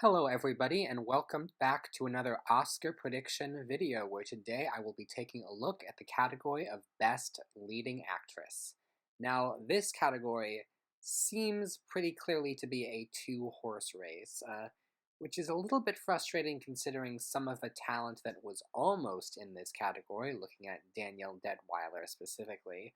Hello everybody and welcome back to another Oscar prediction video where today I will be taking a look at the category of Best Leading Actress. Now this category seems pretty clearly to be a two-horse race, which is a little bit frustrating considering some of the talent that was almost in this category, looking at Danielle Deadwyler specifically.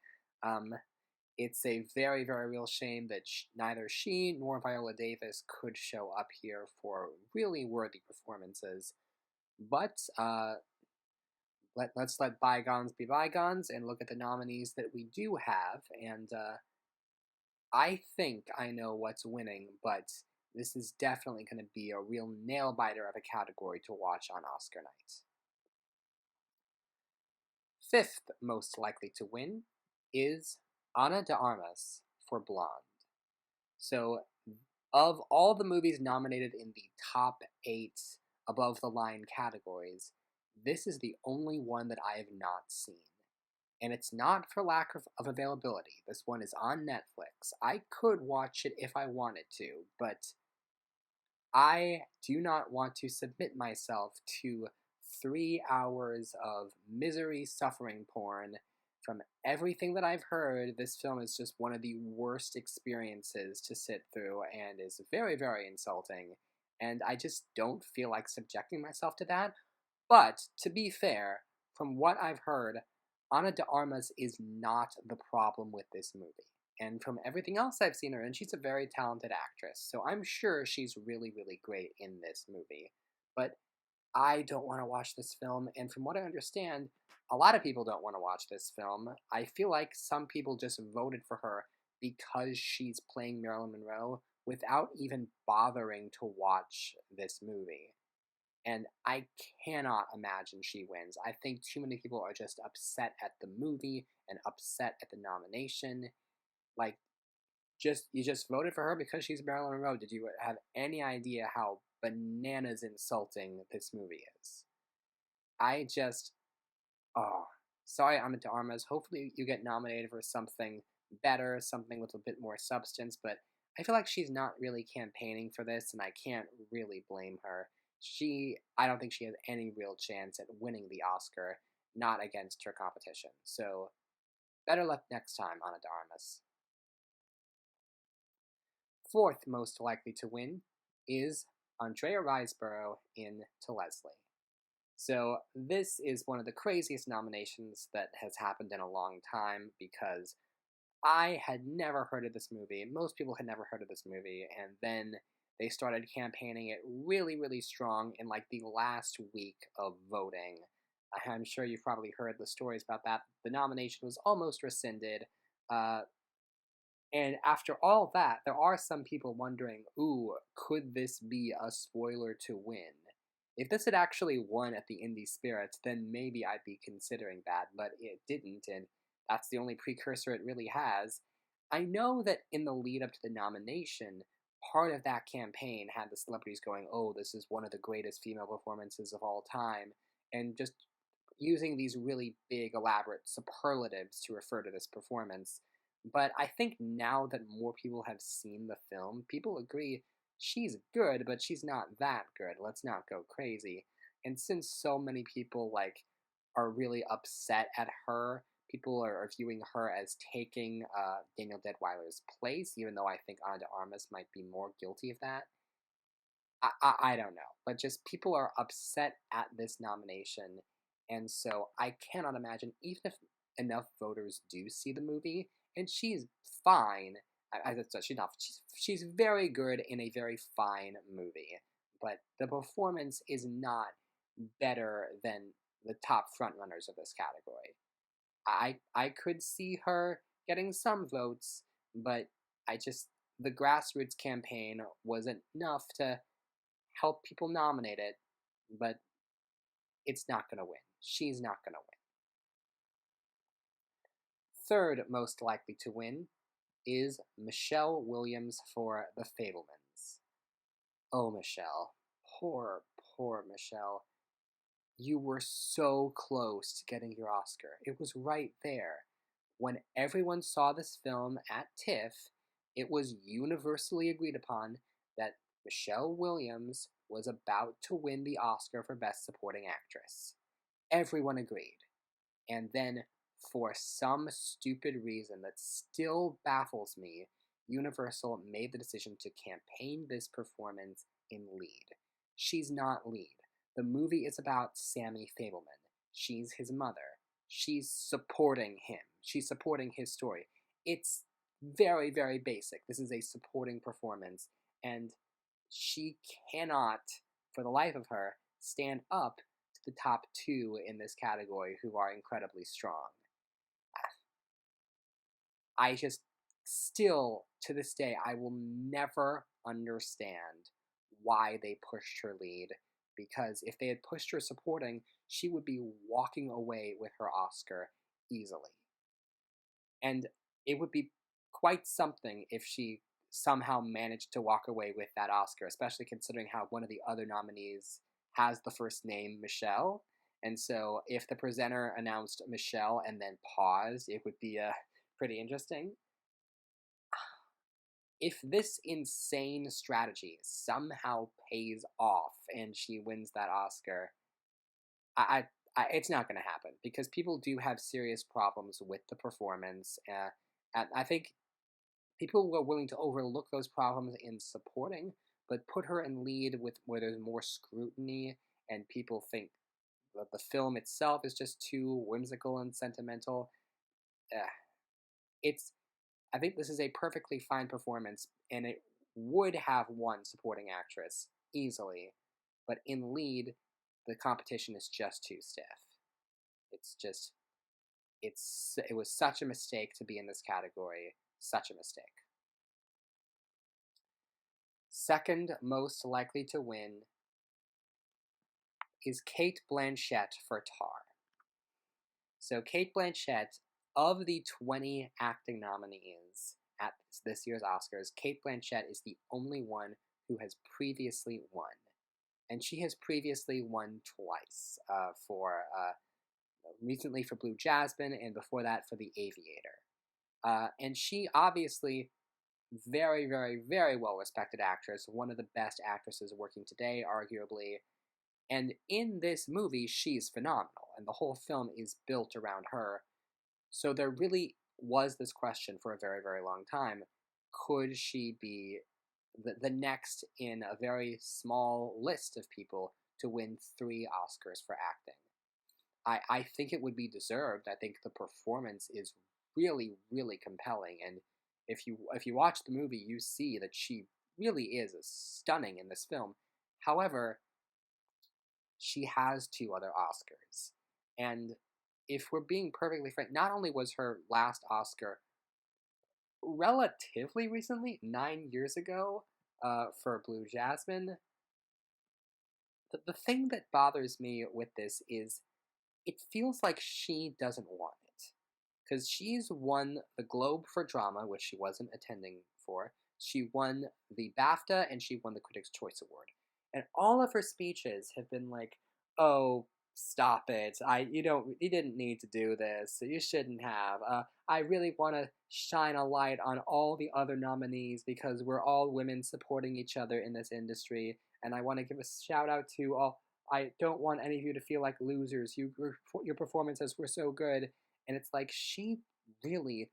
It's a very, very real shame that neither she nor Viola Davis could show up here for really worthy performances. But let's let bygones be bygones and look at the nominees that we do have. And I think I know what's winning, but this is definitely going to be a real nail-biter of a category to watch on Oscar night. Fifth most likely to win is Ana de Armas for Blonde. So, of all the movies nominated in the top 8 above the line categories, this is the only one that I have not seen. And it's not for lack of availability. This one is on Netflix. I could watch it if I wanted to, but I do not want to submit myself to 3 hours of misery suffering porn. From everything that I've heard, this film is just one of the worst experiences to sit through and is very, very insulting. And I just don't feel like subjecting myself to that. But, to be fair, from what I've heard, Ana de Armas is not the problem with this movie. And from everything else I've seen her in, she's a very talented actress. So I'm sure she's really, really great in this movie. But I don't want to watch this film, and from what I understand, a lot of people don't want to watch this film. I feel like some people just voted for her because she's playing Marilyn Monroe without even bothering to watch this movie. And I cannot imagine she wins. I think too many people are just upset at the movie and upset at the nomination. Like, you just voted for her because she's Marilyn Monroe. Did you have any idea how bananas insulting this movie is? Sorry, Ana de Armas. Hopefully you get nominated for something better, something with a bit more substance, but I feel like she's not really campaigning for this, and I can't really blame her. I don't think she has any real chance at winning the Oscar, not against her competition. So, better luck next time, Ana de Armas. Fourth most likely to win is Andrea Riseborough in To Leslie. So this is one of the craziest nominations that has happened in a long time because I had never heard of this movie. Most people had never heard of this movie, and then they started campaigning it really, really strong in like the last week of voting. I'm sure you've probably heard the stories about that. The nomination was almost rescinded. And after all that, there are some people wondering, ooh, could this be a spoiler to win? If this had actually won at the Indie Spirits, then maybe I'd be considering that, but it didn't, and that's the only precursor it really has. I know that in the lead up to the nomination, part of that campaign had the celebrities going, oh, this is one of the greatest female performances of all time, and just using these really big, elaborate superlatives to refer to this performance. But I think now that more people have seen the film, people agree she's good, but she's not that good. Let's not go crazy. And since so many people are really upset at her, people are viewing her as taking Danielle Deadwyler's place, even though I think Ana de Armas might be more guilty of that. I don't know, but just people are upset at this nomination, and so I cannot imagine, even if enough voters do see the movie, and she's fine. She's very good in a very fine movie, but the performance is not better than the top frontrunners of this category. I could see her getting some votes, but the grassroots campaign was enough to help people nominate it, but it's not going to win. She's not going to win. Third most likely to win is Michelle Williams for The Fabelmans. Oh, Michelle. Poor, poor Michelle. You were so close to getting your Oscar. It was right there. When everyone saw this film at TIFF, it was universally agreed upon that Michelle Williams was about to win the Oscar for Best Supporting Actress. Everyone agreed. And then, for some stupid reason that still baffles me, Universal made the decision to campaign this performance in lead. She's not lead. The movie is about Sammy Fableman. She's his mother. She's supporting him. She's supporting his story. It's very, very basic. This is a supporting performance, and she cannot, for the life of her, stand up to the top two in this category who are incredibly strong. I just still, to this day, I will never understand why they pushed her lead, because if they had pushed her supporting, she would be walking away with her Oscar easily. And it would be quite something if she somehow managed to walk away with that Oscar, especially considering how one of the other nominees has the first name Michelle. And so if the presenter announced Michelle and then paused, it would be pretty interesting. If this insane strategy somehow pays off and she wins that Oscar, it's not going to happen, because people do have serious problems with the performance. And I think people were willing to overlook those problems in supporting, but put her in lead with where there's more scrutiny and people think that the film itself is just too whimsical and sentimental. I think this is a perfectly fine performance, and it would have won supporting actress easily, but in lead, the competition is just too stiff. It was such a mistake to be in this category. Such a mistake. Second most likely to win is Cate Blanchett for Tar. So Cate Blanchett, of the 20 acting nominees at this year's Oscars, Cate Blanchett is the only one who has previously won. And she has previously won twice, recently for Blue Jasmine, and before that for The Aviator. And she obviously, very, very, very well-respected actress, one of the best actresses working today, arguably. And in this movie, she's phenomenal, and the whole film is built around her. So there really was this question for a very, very long time. Could she be the next in a very small list of people to win 3 Oscars for acting? I think it would be deserved. I think the performance is really, really compelling, and if you watch the movie, you see that she really is stunning in this film. However, she has 2 other Oscars, and if we're being perfectly frank, not only was her last Oscar relatively recently, 9 years ago, for Blue Jasmine, the thing that bothers me with this is it feels like she doesn't want it. Because she's won the Globe for Drama, which she wasn't attending for. She won the BAFTA, and she won the Critics' Choice Award. And all of her speeches have been like, oh, stop it. You didn't need to do this. You shouldn't have. I really want to shine a light on all the other nominees because we're all women supporting each other in this industry. And I want to give a shout out to all. I don't want any of you to feel like losers. Your performances were so good. And it's like she really,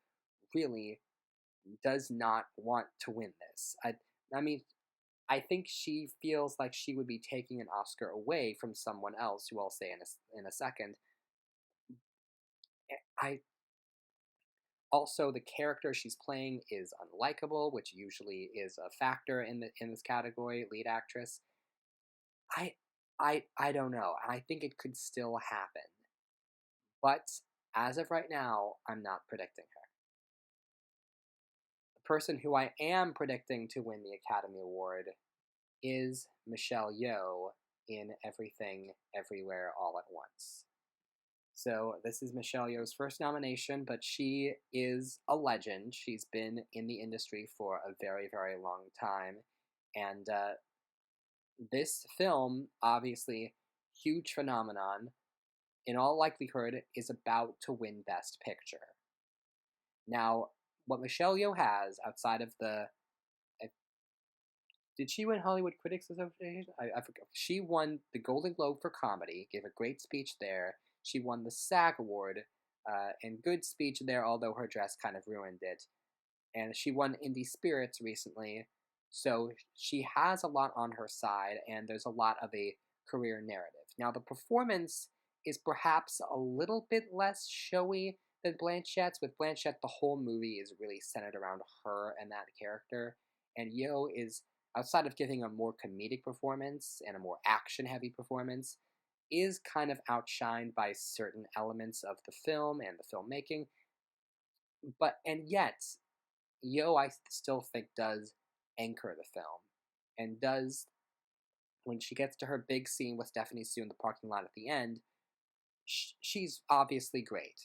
really does not want to win this. I mean, I think she feels like she would be taking an Oscar away from someone else, who I'll say in a second. Also, the character she's playing is unlikable, which usually is a factor in this category, lead actress. I don't know. I think it could still happen, but as of right now, I'm not predicting her. The person who I am predicting to win the Academy Award is Michelle Yeoh in Everything, Everywhere, All at Once. So this is Michelle Yeoh's first nomination, but she is a legend. She's been in the industry for a very, very long time. And this film, obviously, huge phenomenon, in all likelihood, is about to win Best Picture. Now, what Michelle Yeoh has, outside of did she win Hollywood Critics Association? I forget. She won the Golden Globe for comedy, gave a great speech there. She won the SAG Award, and good speech there, although her dress kind of ruined it. And she won Indie Spirits recently, so she has a lot on her side, and there's a lot of a career narrative. Now, the performance is perhaps a little bit less showy than Blanchett's. With Blanchett, the whole movie is really centered around her and that character, and Yeoh is, outside of giving a more comedic performance and a more action-heavy performance, is kind of outshined by certain elements of the film and the filmmaking. And yet, Yeoh, I still think, does anchor the film, and does, when she gets to her big scene with Stephanie Sue in the parking lot at the end, she's obviously great,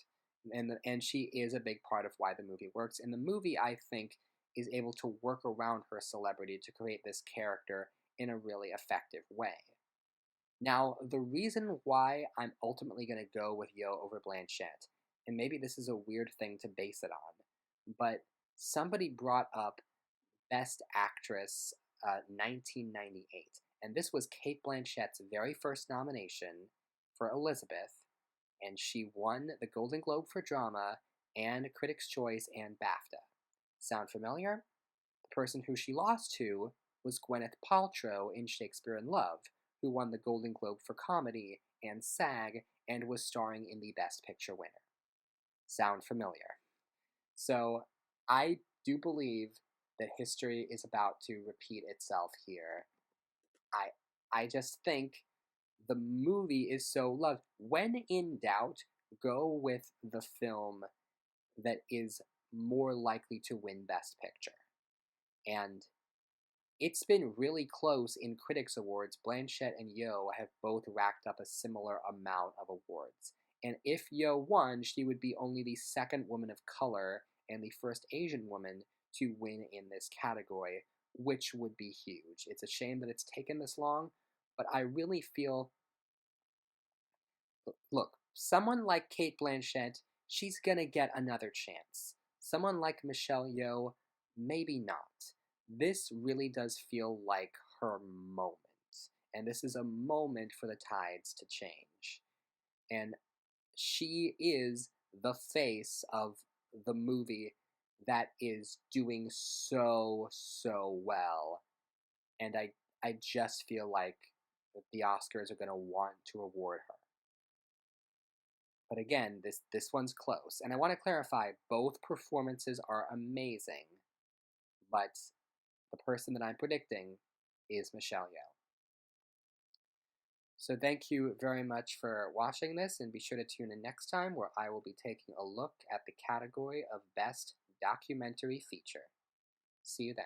and she is a big part of why the movie works. And the movie, I think, is able to work around her celebrity to create this character in a really effective way. Now, the reason why I'm ultimately going to go with Yeoh over Blanchett, and maybe this is a weird thing to base it on, but somebody brought up Best Actress 1998, and this was Cate Blanchett's very first nomination for Elizabeth, and she won the Golden Globe for Drama and Critics' Choice and BAFTA. Sound familiar? The person who she lost to was Gwyneth Paltrow in Shakespeare in Love, who won the Golden Globe for Comedy and SAG and was starring in the Best Picture winner. Sound familiar? So, I do believe that history is about to repeat itself here. I just think the movie is so loved. When in doubt, go with the film that is more likely to win Best Picture. And it's been really close in Critics' Awards. Blanchett and Yeoh have both racked up a similar amount of awards. And if Yeoh won, she would be only the second woman of color and the first Asian woman to win in this category, which would be huge. It's a shame that it's taken this long, but I really feel... Look, someone like Cate Blanchett, she's gonna get another chance. Someone like Michelle Yeoh, maybe not. This really does feel like her moment, and this is a moment for the tides to change. And she is the face of the movie that is doing so well, and I just feel like the Oscars are going to want to award her. But again, this one's close, and I want to clarify, both performances are amazing, but the person that I'm predicting is Michelle Yeoh. So thank you very much for watching this, and be sure to tune in next time where I will be taking a look at the category of Best Documentary Feature. See you then.